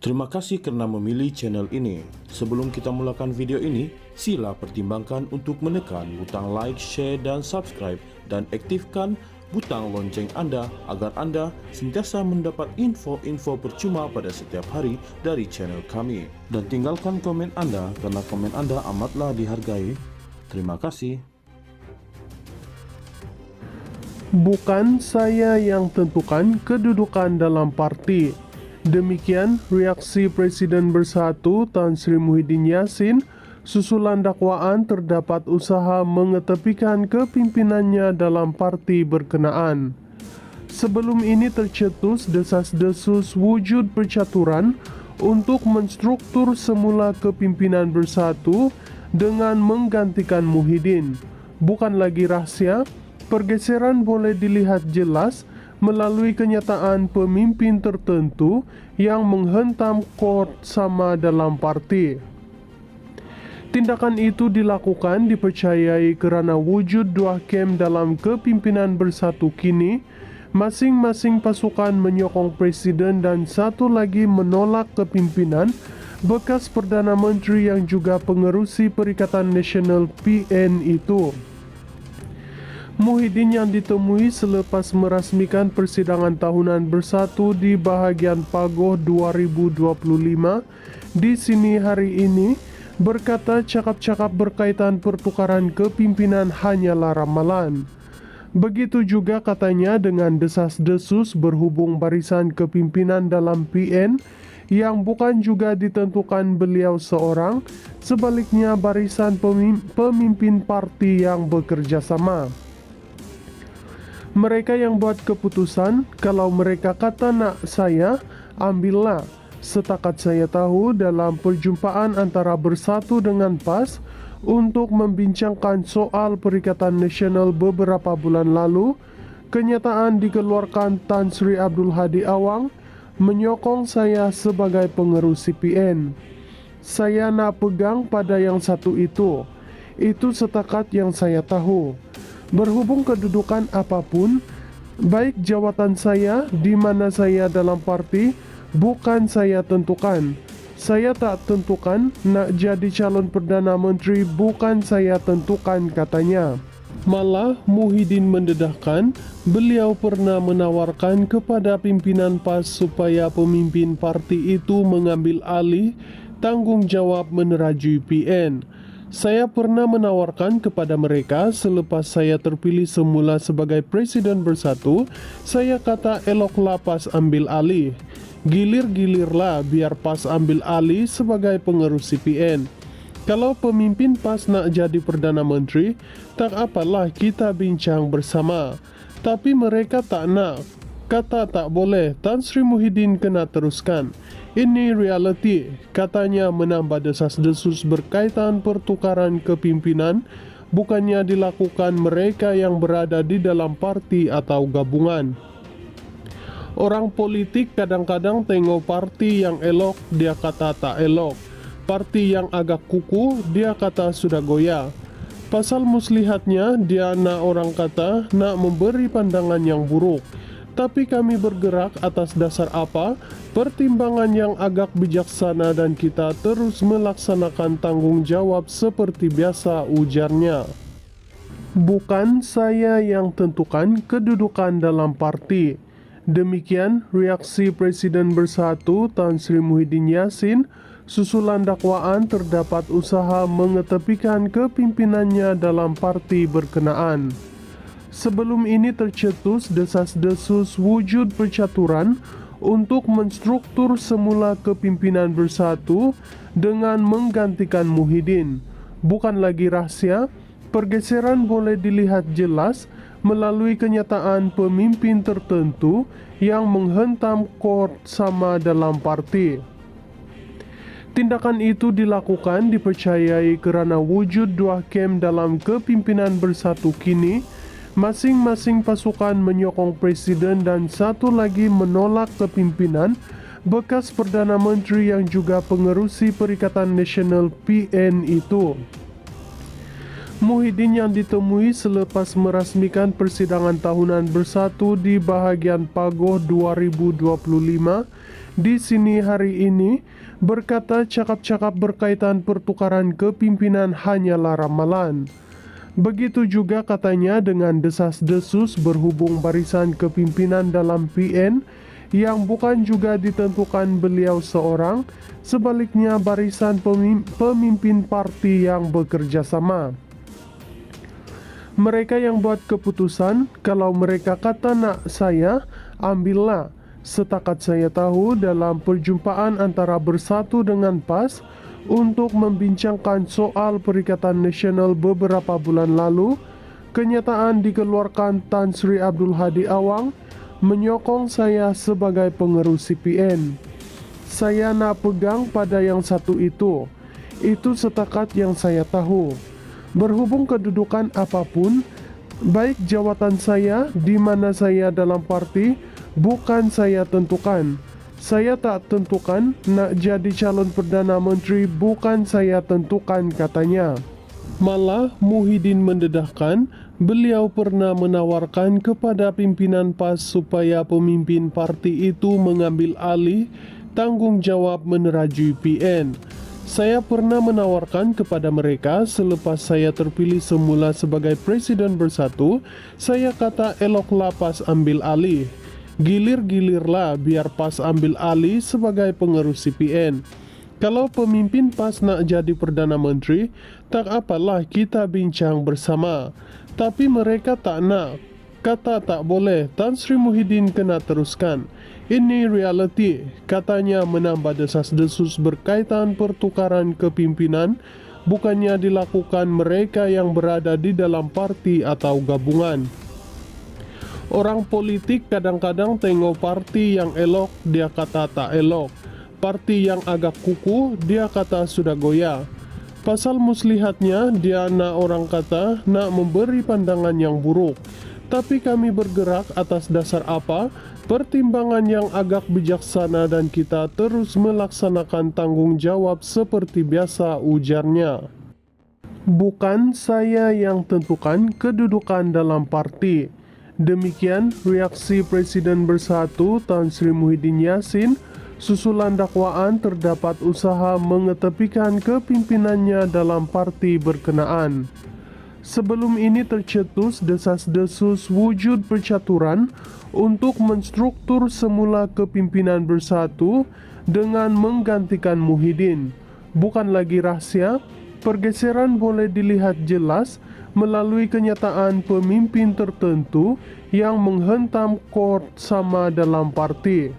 Terima kasih karena memilih channel ini. Sebelum kita mulakan video ini, sila pertimbangkan untuk menekan butang like, share, dan subscribe, dan aktifkan butang lonceng Anda agar Anda sentiasa mendapat info-info percuma pada setiap hari dari channel kami. Dan tinggalkan komen Anda karena komen Anda amatlah dihargai. Terima kasih. Bukan saya yang tentukan kedudukan dalam parti. Demikian reaksi Presiden Bersatu Tan Sri Muhyiddin Yassin susulan dakwaan terdapat usaha mengetepikan kepimpinannya dalam parti berkenaan. Sebelum ini tercetus desas-desus wujud percaturan untuk menstruktur semula kepimpinan Bersatu dengan menggantikan Muhyiddin. Bukan lagi rahasia, pergeseran boleh dilihat jelas melalui kenyataan pemimpin tertentu yang menghentam chord sama dalam parti. Tindakan itu dilakukan dipercayai kerana wujud dua kem dalam kepimpinan Bersatu kini, masing-masing pasukan menyokong presiden dan satu lagi menolak kepimpinan bekas Perdana Menteri yang juga pengerusi Perikatan Nasional PN itu. Muhyiddin yang ditemui selepas merasmikan persidangan tahunan Bersatu di bahagian Pagoh 2025 di sini hari ini berkata cakap-cakap berkaitan pertukaran kepimpinan hanyalah ramalan. Begitu juga katanya dengan desas-desus berhubung barisan kepimpinan dalam PN yang bukan juga ditentukan beliau seorang, sebaliknya barisan pemimpin parti yang bekerja sama. Mereka yang buat keputusan, kalau mereka kata nak saya, ambillah. Setakat saya tahu dalam perjumpaan antara Bersatu dengan PAS untuk membincangkan soal Perikatan Nasional beberapa bulan lalu, kenyataan dikeluarkan Tan Sri Abdul Hadi Awang menyokong saya sebagai pengerusi PN. Saya nak pegang pada yang satu itu. Itu setakat yang saya tahu. Berhubung kedudukan apapun, baik jawatan saya di mana saya dalam parti, bukan saya tentukan. Saya tak tentukan nak jadi calon Perdana Menteri, bukan saya tentukan, katanya. Malah Muhyiddin mendedahkan beliau pernah menawarkan kepada pimpinan PAS supaya pemimpin parti itu mengambil alih tanggung jawab menerajui PN. Saya pernah menawarkan kepada mereka selepas saya terpilih semula sebagai Presiden Bersatu, saya kata eloklah PAS ambil alih. Gilir-gilirlah biar PAS ambil alih sebagai pengerusi PN. Kalau pemimpin PAS nak jadi Perdana Menteri, tak apalah kita bincang bersama. Tapi mereka tak nak. Kata tak boleh, Tan Sri Muhyiddin kena teruskan. Ini realiti, katanya menambah desas-desus berkaitan pertukaran kepimpinan, bukannya dilakukan mereka yang berada di dalam parti atau gabungan. Orang politik kadang-kadang tengok parti yang elok, dia kata tak elok. Parti yang agak kuku, dia kata sudah goyah. Pasal muslihatnya, dia nak orang kata nak memberi pandangan yang buruk. Tapi kami bergerak atas dasar apa? Pertimbangan yang agak bijaksana dan kita terus melaksanakan tanggung jawab seperti biasa, ujarnya. Bukan saya yang tentukan kedudukan dalam parti. Demikian reaksi Presiden Bersatu Tan Sri Muhyiddin Yassin susulan dakwaan terdapat usaha mengetepikan kepimpinannya dalam parti berkenaan. Sebelum ini tercetus desas-desus wujud percaturan untuk menstruktur semula kepimpinan Bersatu dengan menggantikan Muhyiddin. Bukan lagi rahasia, pergeseran boleh dilihat jelas melalui kenyataan pemimpin tertentu yang menghentam chord sama dalam parti. Tindakan itu dilakukan dipercayai kerana wujud dua kem dalam kepimpinan Bersatu kini, masing-masing pasukan menyokong presiden dan satu lagi menolak kepimpinan bekas Perdana Menteri yang juga pengerusi Perikatan Nasional PN itu. Muhyiddin yang ditemui selepas merasmikan persidangan tahunan Bersatu di bahagian Pagoh 2025 di sini hari ini berkata cakap-cakap berkaitan pertukaran kepimpinan hanyalah ramalan. Begitu juga katanya dengan desas-desus berhubung barisan kepimpinan dalam PN yang bukan juga ditentukan beliau seorang, sebaliknya barisan pemimpin parti yang bekerja sama. Mereka yang buat keputusan, kalau mereka kata nak saya, ambillah. Setakat saya tahu dalam perjumpaan antara Bersatu dengan PAS, untuk membincangkan soal Perikatan Nasional beberapa bulan lalu, kenyataan dikeluarkan Tan Sri Abdul Hadi Awang menyokong saya sebagai pengerus CPN. Saya nak pegang pada yang satu itu setakat yang saya tahu. Berhubung kedudukan apapun, baik jawatan saya di mana saya dalam parti, bukan saya tentukan. Saya tak tentukan nak jadi calon Perdana Menteri, bukan saya tentukan, katanya. Malah Muhyiddin mendedahkan beliau pernah menawarkan kepada pimpinan PAS supaya pemimpin parti itu mengambil alih tanggung jawab menerajui PN. Saya pernah menawarkan kepada mereka selepas saya terpilih semula sebagai Presiden Bersatu, saya kata eloklah PAS ambil alih. Gilir-gilirlah biar PAS ambil alih sebagai pengerus CPN. Kalau pemimpin PAS nak jadi Perdana Menteri, tak apalah kita bincang bersama. Tapi mereka tak nak. Kata tak boleh, Tan Sri Muhyiddin kena teruskan. Ini realiti, katanya menambah desas-desus berkaitan pertukaran kepimpinan, bukannya dilakukan mereka yang berada di dalam parti atau gabungan. Orang politik kadang-kadang tengok parti yang elok, dia kata tak elok. Parti yang agak kuku, dia kata sudah goyah. Pasal muslihatnya, dia nak orang kata nak memberi pandangan yang buruk. Tapi kami bergerak atas dasar apa? Pertimbangan yang agak bijaksana dan kita terus melaksanakan tanggung jawab seperti biasa, ujarnya. Bukan saya yang tentukan kedudukan dalam parti. Demikian reaksi Presiden Bersatu Tan Sri Muhyiddin Yassin susulan dakwaan terdapat usaha mengetepikan kepimpinannya dalam parti berkenaan. Sebelum ini tercetus desas-desus wujud percaturan untuk menstruktur semula kepimpinan Bersatu dengan menggantikan Muhyiddin. Bukan lagi rahasia, pergeseran boleh dilihat jelas melalui kenyataan pemimpin tertentu yang menghentam kohort sama dalam parti.